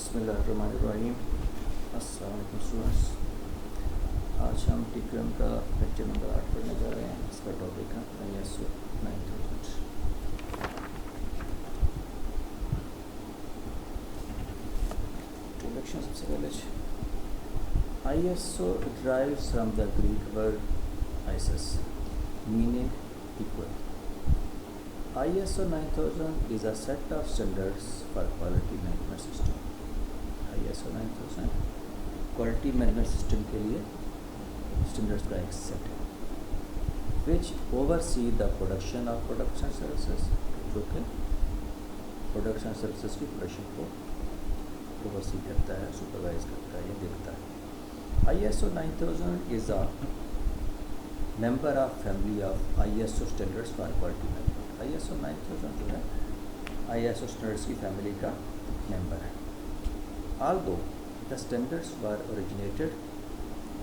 बिस्मिल्लाहिर्रहमानिर्रहीम। अस्सलाम वालेकुम स्टूडेंट्स। आज हम टीक्यू का लेक्चर नंबर 8 पढ़ने जा रहे हैं। इसका टॉपिक है ISO 9000। इंट्रोडक्शन सबसे पहले ISO derives from the Greek word isos meaning equal. ISO 9000 is a set of standards for quality management system. ISO 9000 quality management system के लिए स्टैंडर्ड्स का एक सेट है which oversee the production of products and services, जो कि products and services की production को oversee करता है, सुपरवाइज करता है या देखता है। ISO 9000 is a member of family of ISO standards for quality management. ISO 9000 जो है ISO स्टैंडर्ड्स की फैमिली का मेंबर है। Although the standards were originated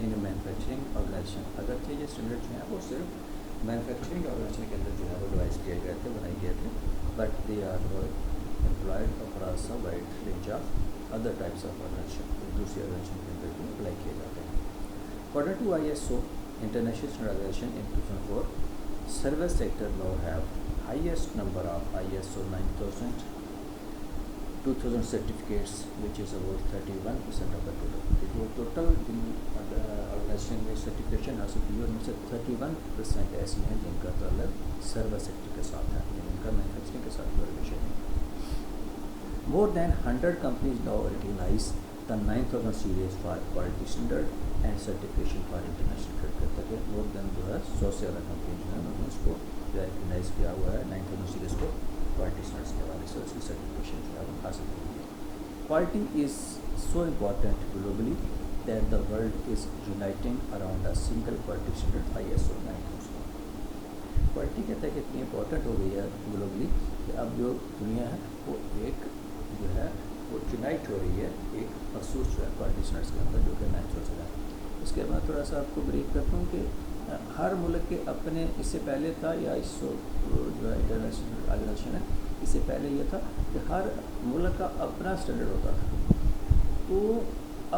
in a manufacturing organization, अगरचे ये स्टैंडर्ड जो हैं वो सिर्फ मैन्युफैक्चरिंग ऑर्गेनाइजेशन के अंदर जो है वो डिवाइस किए गए थे, बनाए गए थे, but they are employed across a wide range of other types of organisation, दूसरी ऑर्गेनाइजेशन के अंदर भी अप्लाई किए जाते हैं। According to ISO international standardisation in 2004, service sector now have highest number of ISO 9000 2000 certificates, which is about 31% of the total. जो total organisation में certification हासिल की है उनमें से 31% ऐसी हैं जिनका ताल्लुक सर्विस सेक्टर के साथ है, जिनका मैन्युफैक्चरिंग के साथ रिलेशन है। More than 100 companies now recognise the 9000 series for quality standard and certification for international trade करते हैं। मोर देन जो है 100 से ज़्यादा कंपनी जो है उन्होंने उसको रिकग्नाइज किया हुआ है 9000 सीरीज को क्वालिटी स्टैंडर्ड्स के हवाले से उसकी सर्टिफिकेशन जो है वो हासिल की है। Quality is so important globally that the world is uniting around a single quality standard ISO 9000। Quality कहते हैं कि इतनी इम्पॉर्टेंट हो गई है ग्लोबली कि अब जो दुनिया है वो एक जो है वो यूनाइट हो रही है एक मखसूस जो है क्वालिटी स्टैंडर्ड्स के अंदर, जो कि 9000 है। उसके बाद थोड़ा सा आपको ब्रीफ करता हूँ कि हर मुल्क के अपने, इससे पहले था या ISO जो है इंटरनेशनल ऑर्गेनाइजेशन है, इससे पहले ये था कि हर मुल्क का अपना स्टैंडर्ड होता था। तो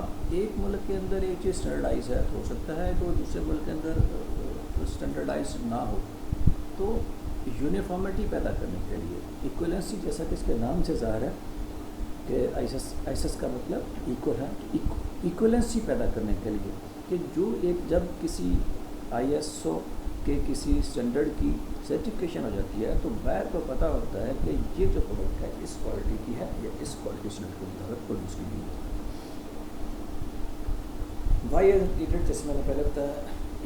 अब एक मुल्क के अंदर एक चीज़ स्टैंडर्डाइज है, हो सकता है तो दूसरे मुल्क के अंदर स्टैंडर्डाइज ना हो, तो यूनिफॉर्मिटी पैदा करने के लिए इक्वलेंसी, जैसा कि इसके नाम से ज़ाहिर है कि ISO का मतलब इक्वल है, इक्वलेंसी पैदा करने के लिए कि जो एक जब किसी ISO के किसी स्टैंडर्ड की सर्टिफिकेशन हो जाती है तो बाहर को पता होता है कि ये जो प्रोडक्ट है इस क्वालिटी की है या इस क्वालिटी स्टैंडर्ड के मुताबिक प्रोड्यूस की गई है। वाई इज नीडेड, जैसे मैंने पहले बताया,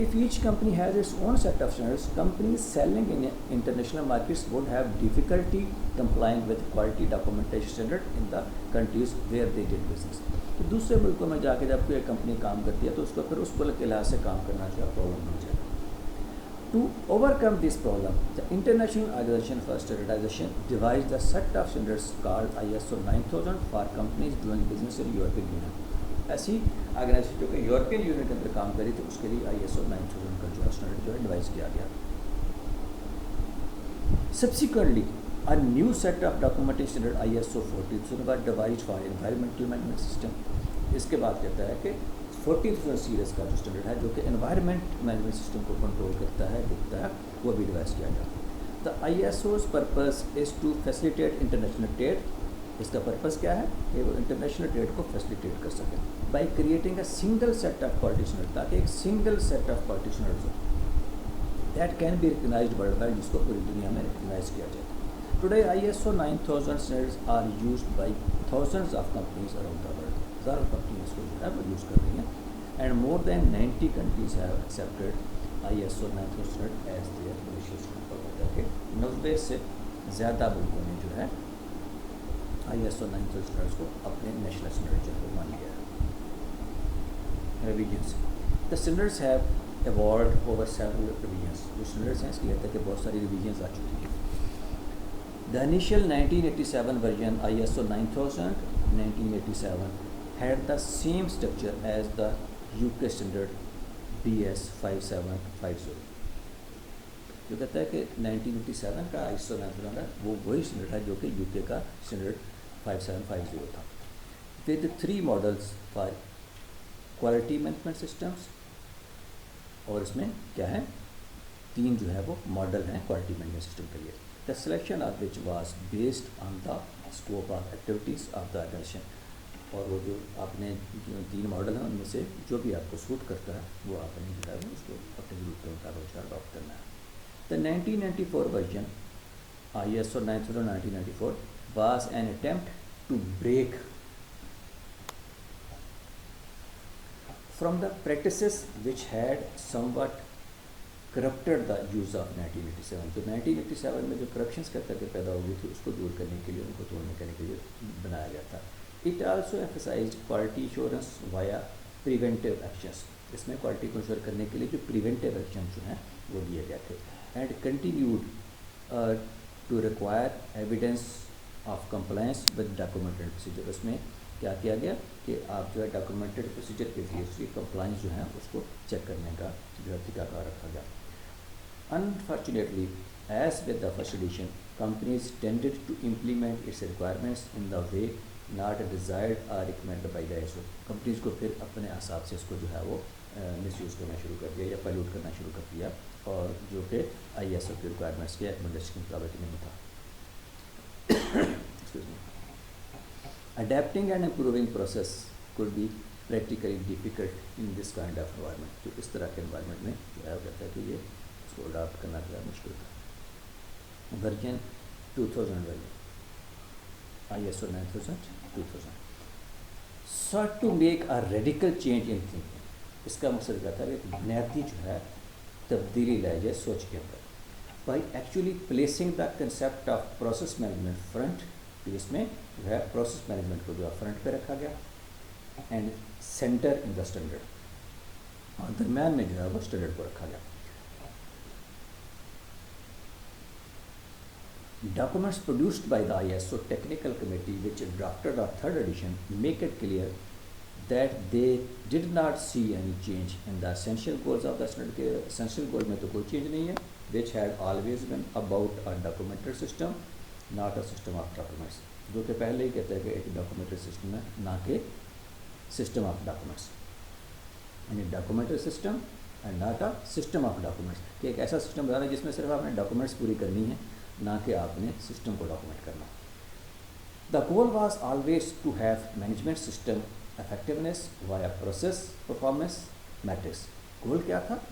if each company has its own set of standards, company selling in international markets would have difficulty complying with quality documentation standard in the countries where they did business. तो दूसरे मुल्कों में जाके जब कोई कंपनी काम करती है तो उसको फिर उस मुल्क के लिहाज से काम करना जो प्रॉब्लम हो जाएगा। To overcome this problem, the International Organization for Standardization devised a set of standards called ISO 9000 for companies doing business in European Union. ऐसी ऑर्गेनाइजेशन जो कि यूरोपियन यूनियन के अंदर काम करी थी उसके लिए ISO 9000 का जो स्टैंडर्ड जो है डिवाइस किया गया। Subsequently, a new set of documentation standard ISO 14000 was devised for environmental management system. इसके बाद कहता है कि 40,000 सीरीज़ का जो स्टैंडर्ड है जो कि एनवायरनमेंट मैनेजमेंट सिस्टम को कंट्रोल करता है, देखता है, वो भी डिवाइस किया गया। The ISO's purpose is to facilitate international trade. इसका पर्पस क्या है कि वो इंटरनेशनल ट्रेड को फैसिलिटेट कर सके by creating a single set of quality standard, ताकि एक single set of quality standards हो that can be recognised worldwide, जिसको पूरी दुनिया में रिकग्नाइज किया जाए। Today ISO 9000 standards are used by thousands of companies around the world. ज़्यादा कंपनी इसको जो है वो यूज़ कर रही हैं and more than 90 countries have accepted ISO 9000 standard as their official standard. 90 से ज़्यादा मुल्कों ने जो है ISO 9000 स्टैंडर्ड्स को अपने नेशनल स्टैंडर्ड जो है मान लिया है। Revisions, the standards have evolved over several revisions। जो स्टैंडर्ड्स हैं इसकी कहते हैं कि बहुत सारी रिवीजन्स आ चुकी हैं। The initial 1987 version ISO 9000 1987 had the same structure as the UK standard BS 5750। जो कहता है कि 1987 का ISO 9000 है वो वही स्टैंडर्ड है जो कि UK का स्टैंडर्ड 5750 था। with 3 models for quality management systems, और इसमें क्या है 3 जो है वो मॉडल हैं क्वालिटी मैनेजमेंट सिस्टम के लिए। The selection of which was based on the scope of activities of the organisation, और वो जो आपने जो 3 मॉडल हैं उनमें से जो भी आपको सूट करता है वो आपने जो है उसको अपने ग्रुप के मुताबिक अडॉप्ट करना है। The 1994 version ISO 1994 was an attempt to break from the practices which had somewhat corrupted the use of 1987। तो 1987 में जो करप्शंस कहता के पैदा हो गई थी उसको दूर करने के लिए, उनको तोड़ने करने के लिए बनाया गया था। It also emphasised quality assurance via preventive actions, इसमें क्वालिटी को इंश्योर करने के लिए जो प्रिवेंटिव एक्शन जो हैं वो दिए गए थे। And continued to require evidence of compliance with documented procedure, उसमें क्या किया गया कि आप जो है डॉक्यूमेंटेड प्रोसीजर के जरिए उसकी कंप्लायंस जो है उसको चेक करने का जो है तरीका रखा गया। Unfortunately as with the first edition companies tended to implement its requirements in the way not desired or recommended by the ISO। Companies को फिर अपने हिसाब से इसको जो है वो मिसयूज़ करना शुरू कर दिया या पॉल्यूट करना शुरू कर दिया, और जो कि ISO के रिक्वायरमेंट्स के रिकमेंडेशन के मुताबिक नहीं था। Excuse me. Adapting and improving process could be practically difficult in this kind of environment। तो इस तरह के environment में जो है कहता है कि ये इसको अडाप्ट करना जो है मुश्किल था। वर्जन 2000 वाली ISO 9000 sought to make a radical change in thinking। इसका मकसद क्या था कि बुनियादी जो है तब्दीली लाई जाए सोच के अंदर, by actually placing the concept of process management front, तो इसमें जो है प्रोसेस मैनेजमेंट को जो है फ्रंट पे रखा गया, and centre in the standard, और दरम्यान में जो है वो स्टैंडर्ड को रखा गया। Documents produced by the ISO technical committee which drafted the third edition make it clear that they did not see any change in the essential goals of the standard के एसेंशियल गोल में तो कोई change नहीं है, which had always been about a documented system not a system of documents, जो कि पहले ही कहता है कि एक डॉक्यूमेंटेड सिस्टम है ना कि सिस्टम ऑफ डॉक्यूमेंट्स, यानी documented system and not a system of documents, कि एक ऐसा सिस्टम बनाना जिसमें सिर्फ आपने डॉक्यूमेंट्स पूरी करनी है, ना कि आपने सिस्टम को डॉक्यूमेंट करना। The goal was always to have management system effectiveness via process performance metrics. Goal क्या था?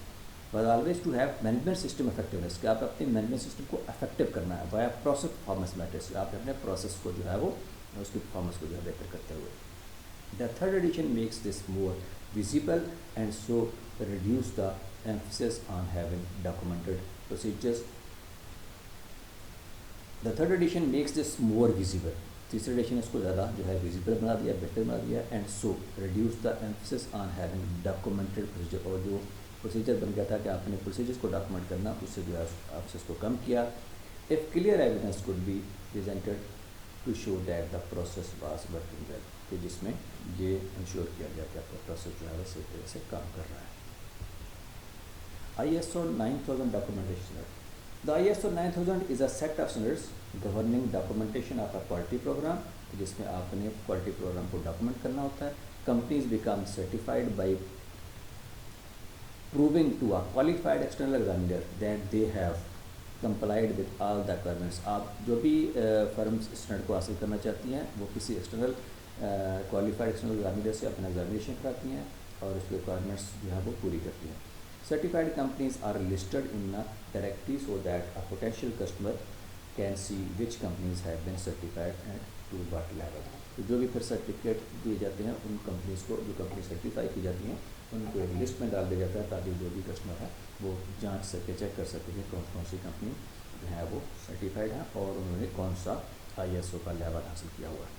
Was always to have management system effectiveness, कि आप अपने मैनेजमेंट सिस्टम को इफेक्टिव करना है वाया प्रोसेस परफॉर्मेंस मैट्रिक्स, आप अपने प्रोसेस को जो है वो उसकी परफॉर्मेंस को जो है बेहतर करते हुए। The third addition makes this more visible and so reduce the emphasis on having documented procedures. The third addition makes this more visible, तीसरे एडिशन इसको ज़्यादा जो है विजिबल बना दिया, बेहतर बना दिया, and so reduce the emphasis on having documented procedure, और जो प्रोसीजर बन गया था कि आपने प्रोसीजर्स को डॉक्यूमेंट करना, उससे जो है आपसे इसको कम किया। If clear evidence could be presented to show that the process was working well, कि जिसमें ये इंश्योर किया गया कि आपका प्रोसेस जो है वो सही तरह से काम कर रहा है। ISO 9000 documentation. The ISO 9000 is a set of standards governing documentation of a quality programme, जिसमें आपने क्वालिटी प्रोग्राम को डॉक्यूमेंट करना होता है। Companies become certified by proving to a qualified external examiner that they have complied with all the requirements। आप जो भी firms standard को हासिल करना चाहती हैं वो किसी एक्सटर्नल क्वालिफाइड एक्सटर्नल एग्जामिनर से अपना एग्जामिनेशन कराती हैं और उसके रिक्वायरमेंट्स जो है वो पूरी करती हैं। Certified companies are listed in a directory so that a potential customer can see which companies have been certified and to what level. तो जो भी फिर सर्टिफिकेट दिए जाते हैं उन कंपनीज को, जो कंपनी सर्टिफाई की जाती हैं उनको एक लिस्ट में डाल दिया जाता है ताकि जो भी कस्टमर है वो जांच सके, चेक कर सके कि कौन कौन सी कंपनी जो है वो सर्टिफाइड है और उन्होंने कौन सा ISO का लेवल हासिल किया हुआ है।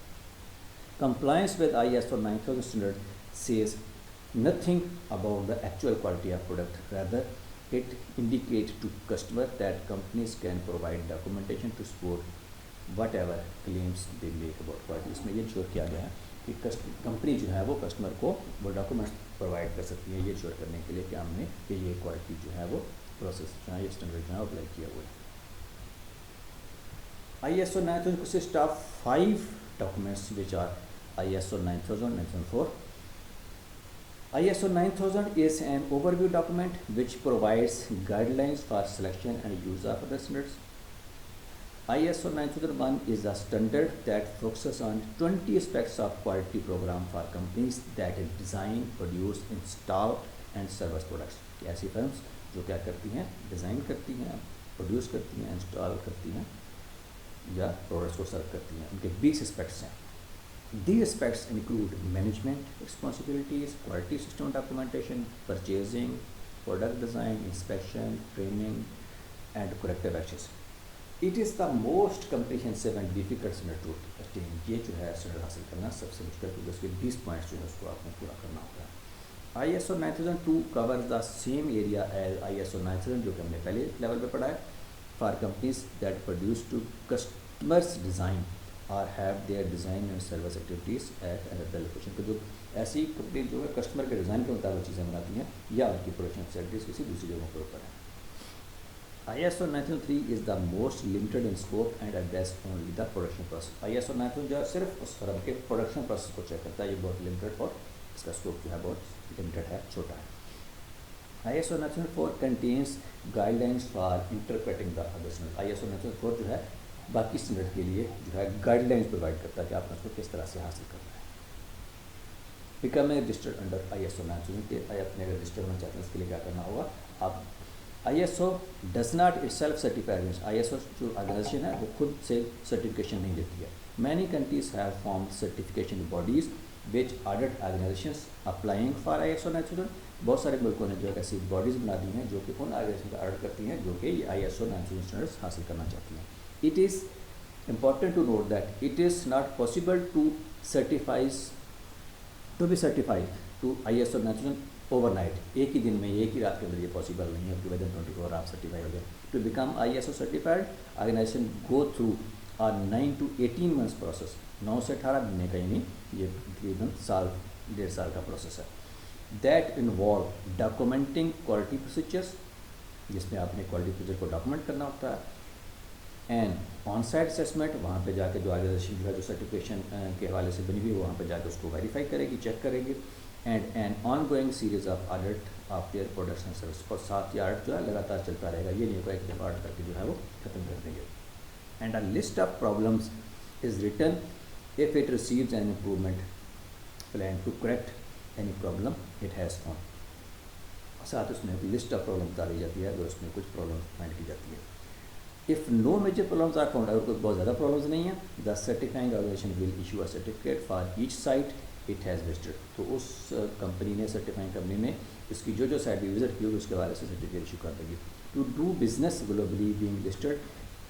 Compliance with ISO 9000 standard says nothing about the actual quality of product, rather it indicate to customer that companies can provide documentation to support whatever claims they make about quality। इसमें ये ensure किया गया है कि company जो है वो customer को वो डॉक्यूमेंट्स प्रोवाइड कर सकती है ये इंश्योर करने के लिए कि हमने कि ये क्वालिटी जो है वो प्रोसेस जो है ये स्टैंडर्ड जो है अप्लाई किया हुआ है। ISO 9000 consists of 5 documents which are ISO 9000, 9004. ISO 9000 is an overview document which provides guidelines for selection and use of other standards. ISO 9001 is a standard that focuses on 20 aspects of quality program for companies that design, produce, install and service products. ऐसी firms जो क्या करती हैं, design करती हैं, produce करती हैं, install करती हैं या प्रोडक्ट्स को सर्व करती हैं, उनके 20 एस्पेक्ट्स हैं. These aspects include management responsibilities, quality system documentation, purchasing, product design, inspection, training, and corrective actions. It is the most comprehensive and difficult standard to attain. ये जो है standard हासिल करना सबसे मुश्किल, क्योंकि उसके 20 पॉइंट्स जो है उसको आपको पूरा करना होता है. ISO 9002 covers the same area as ISO 9000 जो कि हमने पहले लेवल पे पढ़ा है. For companies that produce to customers design और have their design and service activities at another location. तो जो ऐसी कंपनी जो है कस्टमर के डिज़ाइन के मुताबिक चीज़ें बनाती हैं या उनकी प्रोडक्शन फैसिलिटीज़ किसी दूसरी जगहों पर ऊपर है. ISO 9003 is the most limited in scope and address only the production process. ISO 9003 जो है सिर्फ उस फर्म के प्रोडक्शन प्रोसेस को चेक करता है. ये बहुत लिमिटेड और इसका स्कोप जो है बहुत लिमिटेड है, छोटा है. ISO 9004 contains guidelines for interpreting the other standard. ISO 9004 जो है बाकी स्टैंडर्ड के लिए जो है गाइडलाइंस प्रोवाइड करता है कि आपने उसको किस तरह से हासिल करना है. बिकम रजिस्टर्ड अंडर ISO 9000 के अपने अगर रजिस्टर होना चाहते हैं उसके लिए क्या करना होगा. आप ISO does not it self certified. ISO जो ऑर्गेनाइजेशन है वो खुद से सर्टिफिकेशन नहीं देती है. Many countries have form certification bodies which audit organisations applying for ISO 9000. बहुत सारे मुल्कों ने जो है ऐसी बॉडीज़ बना दी हैं जो कि उन ऑर्गेनाइजेशन का ऑडिट करती हैं जो कि ISO 9000 स्टैंडर्ड्स हासिल करना चाहती हैं. It is important to note that it is not possible to be certified to ISO 9000 overnight. एक ही दिन में, एक ही रात के अंदर ये पॉसिबल नहीं है कि within 24 आप सर्टिफाइड हो जाए. To become ISO certified, organization go through a 9 to 18 months process. 9 से 18 महीने का ही नहीं, ये तकरीबन साल 1.5 साल का प्रोसेस है. That involve documenting quality procedures, जिसमें आपने क्वालिटी प्रोसीजर को डॉक्यूमेंट करना होता है. एंड ऑन साइट असेसमेंट, वहाँ पे जाके जो ऑर्गेनाइजेशन जो है जो सर्टिफिकेशन के हवाले से बनी हुई है वहाँ पे जाके उसको वेरीफाई करेगी, चेक करेगी. And an ongoing series of audit of their products and service. और 7 या 8 जो है लगातार चलता रहेगा. ये नहीं होगा एक दफ़ा ऑडिट करके जो है वो ख़त्म कर देंगे. And a list of problems is written if it receives an improvement plan to correct any problem it has found. साथ उसमें एक लिस्ट ऑफ प्रॉब्लम डाली जाती है अगर उसमें कुछ प्रॉब्लम फाइंड की जाती है. If no major problems are found, अगर कोई बहुत ज़्यादा प्रॉब्लम्स नहीं है, the certifying organization will issue a certificate for each site it has visited. तो उस कंपनी ने, सर्टिफाइंग कंपनी ने इसकी जो साइट भी विजिट की होगी उसके बारे से सर्टिफिकेट इशू कर देगी. To do business globally, being listed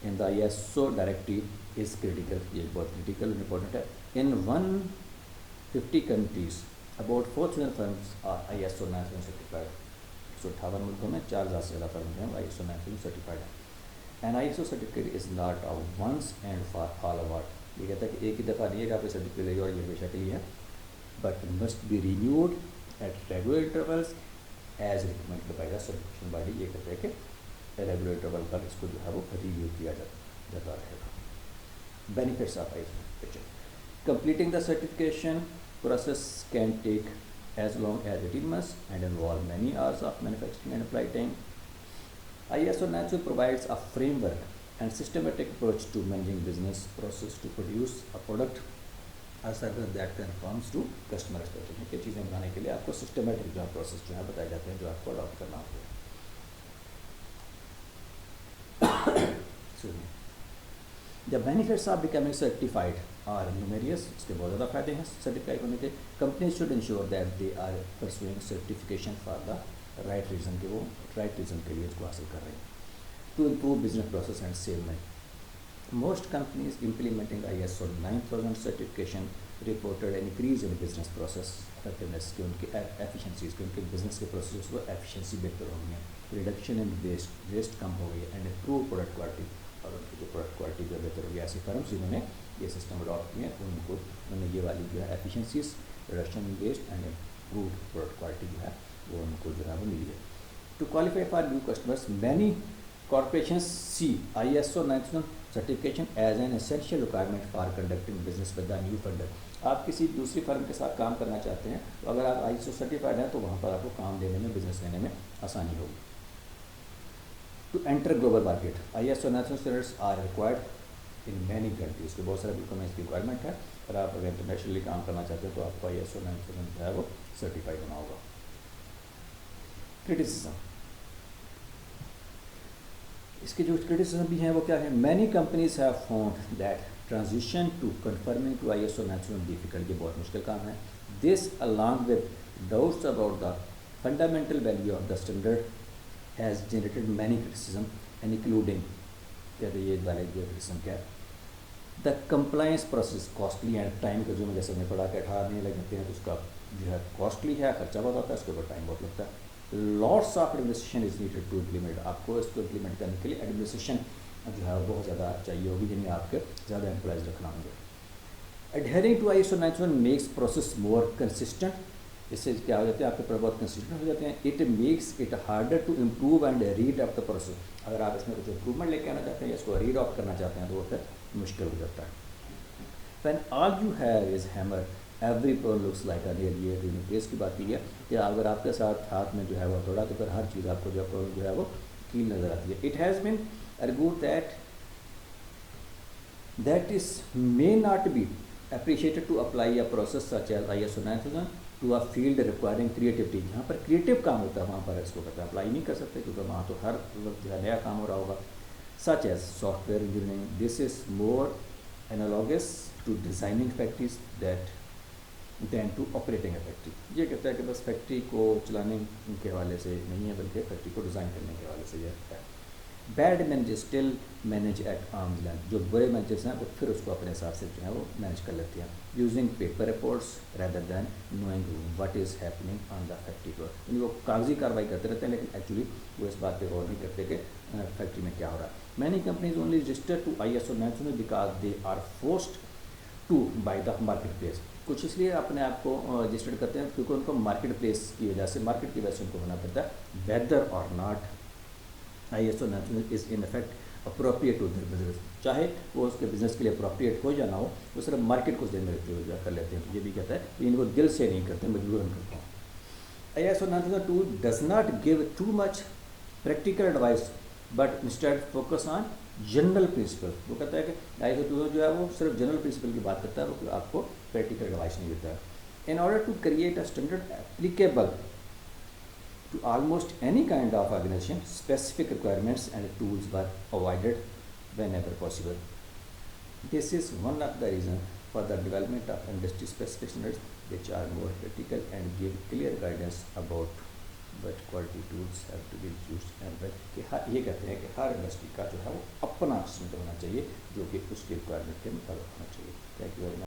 in the ISO directive is critical. ये बहुत critical and important है. In 150 countries, about 4,000 firms are ISO 9000 certified. 158 मुल्कों में 4,000 से ज़्यादा फर्म हैं ISO 9000 सर्टिफाइड है. An ISO certificate is not a once and for all award. ये कहता है कि एक ही दफ़ा नहीं है कि आप सर्टिफिकेट लेंगे और ये हमेशा के लिए है, but must be renewed at regular intervals as recommended by the certification body. ये कहते हैं कि रेगुलर इंटरवल पर इसको जो है वो रिव्यू किया जाता रहेगा. Benefits of ISO certification. Completing the certification process can take as long as 18 months and involve many hours of manufacturing and apply time. ISO 9000 provides a framework and systematic approach to managing business process to produce a product or service that conforms to customer expectation. ये चीज़ें बनाने के लिए आपको systematic जो process जो है बताए जाते हैं जो आपको अडॉप्ट करना होगा. The benefits of becoming certified are numerous. इसके बहुत ज़्यादा फायदे हैं सर्टिफाइड होने के. Companies should ensure that they are pursuing certification for the right reason, कि वो right reason के लिए इसको हासिल कर रहे हैं. To improve business process and salesman. Most companies implementing ISO 9000 certification reported an increase in business process effectiveness, कि उनके efficiencies, कि उनके business के processes वो efficiency बेहतर हो गई है, reduction in waste कम हो गई है, and improve product quality, और उनकी जो प्रोडक्ट क्वालिटी जो बेहतर होगी. ऐसी फर्म्स जिन्होंने ये सिस्टम अडॉप्ट किए हैं उन्होंने ये वाली जो है efficiencies, reduction in waste and improved product quality जो है वो उनको जो है वो मिली है. To qualify for new customers, many corporations see ISO 9000 certification as an essential requirement for conducting business with the new funder. आप किसी दूसरी फर्म के साथ काम करना चाहते हैं तो अगर आप ISO सर्टिफाइड हैं तो वहाँ पर आपको काम लेने में, बिजनेस लेने में आसानी होगी। To enter global market, ISO national standards are required in many countries. तो बहुत सारे मुल्कों में इसकी रिक्वायरमेंट है। और आप अगर इंटरनेशनली काम करना चाहते हैं तो आपको ISO 9000 जो है वो सर्टिफाइड होना होगा। क्रिटिसिज्म, इसके जो क्रिटिसिज्म भी हैं वो क्या है? Many companies have found that transition to conforming to ISO 9000 difficult, ये बहुत मुश्किल काम है। This along with doubts about the fundamental value of the standard has generated many criticism and including, कहते हैं ये वाले जो क्रिटिसिज्म क्या है? The compliance process costly and time का, जो मैं जैसे हमने पढ़ा कि 18 महीने लग जाते हैं तो उसका जो है कॉस्टली है, खर्चा बहुत आता है, उसके ऊपर टाइम बहुत लगता है। Lots of administration is needed to implement, आपको इसको इम्प्लीमेंट करने के लिए एडमिनिस्ट्रेशन जो है बहुत ज़्यादा चाहिए होगी, यानी आपके ज़्यादा एम्प्लॉयज़ रखना होंगे। Adhering to ISO 9000 makes process more consistent, इससे क्या हो जाते हैं आपके बहुत कंसिस्टेंट हो जाते हैं। It makes it harder to improve and read the process, अगर आप इसमें कुछ इम्प्रूवमेंट लेके आना चाहते हैं या इसको रीड ऑफ करना चाहते हैं तो वो फिर मुश्किल हो जाता है। When all you have is hammer, every pro looks like a nail, ये रिप्लेस की बात की है कि अगर आपके साथ हाथ में जो है वो थोड़ा तो फिर हर चीज़ आपको जो है वो कील नज़र आती है। It has been argued that is may not be appreciated to apply a process such as ISO 9000 to a field requiring creativity, जहाँ पर क्रिएटिव काम होता है वहाँ पर इसको पता अप्लाई नहीं कर सकते क्योंकि वहाँ तो हर वक्त जो है नया काम हो रहा होगा। Such as software engineering, this is more analogous to designing factories than to operating a factory। ये कहता है कि बस फैक्ट्री को चलाने के हवाले से नहीं है बल्कि फैक्ट्री को डिज़ाइन करने के हवाले से यह है। Bad manager still manage at arms length, जो बुरे मैनेजर्स हैं वो फिर उसको अपने हिसाब से जो है वो मैनेज कर लेते हैं। Using paper reports rather than knowing what is happening on the factory floor, यानी वो कागजी कार्रवाई करते रहते हैं लेकिन एक्चुअली वो इस बात पे गौर नहीं करते कि फैक्ट्री में क्या हो रहा है। Many companies only register to ISO 9000 because they are forced to by the market place, कुछ इसलिए अपने आप को रजिस्टर्ड करते हैं क्योंकि उनको मार्केट प्लेस की वजह से, मार्केट की वजह से उनको होना पड़ता है। वेदर और not ISO 9000 is in effect appropriate to their business, चाहे वो उसके बिजनेस के लिए अप्रोप्रिएट हो या ना हो, वो सिर्फ मार्केट को ध्यान में रखते हुए कर लेते हैं। तो ये भी कहता है कि इनको दिल से नहीं करते, मजबूरन करते हैं। ISO 9002 does not give too much practical advice but instead focus on general principle, वो कहता है कि ISO 2000 जो है वो सिर्फ जनरल प्रिंसिपल की बात करता है, वो आपको प्रैक्टिकल एडवाइस नहीं देता है। In order to create a standard applicable to almost any kind of organization, specific requirements and tools were avoided whenever possible. This is one of the reasons for the development of industry specific standards which are more practical and give clear guidance about what quality tools have to be used and when, कि ये कहते हैं कि हर industry का जो है वो अपना स्टैंडर्ड होना चाहिए जो कि उसकी रिक्वायरमेंट के मुताबिक होना चाहिए। Thank you very much.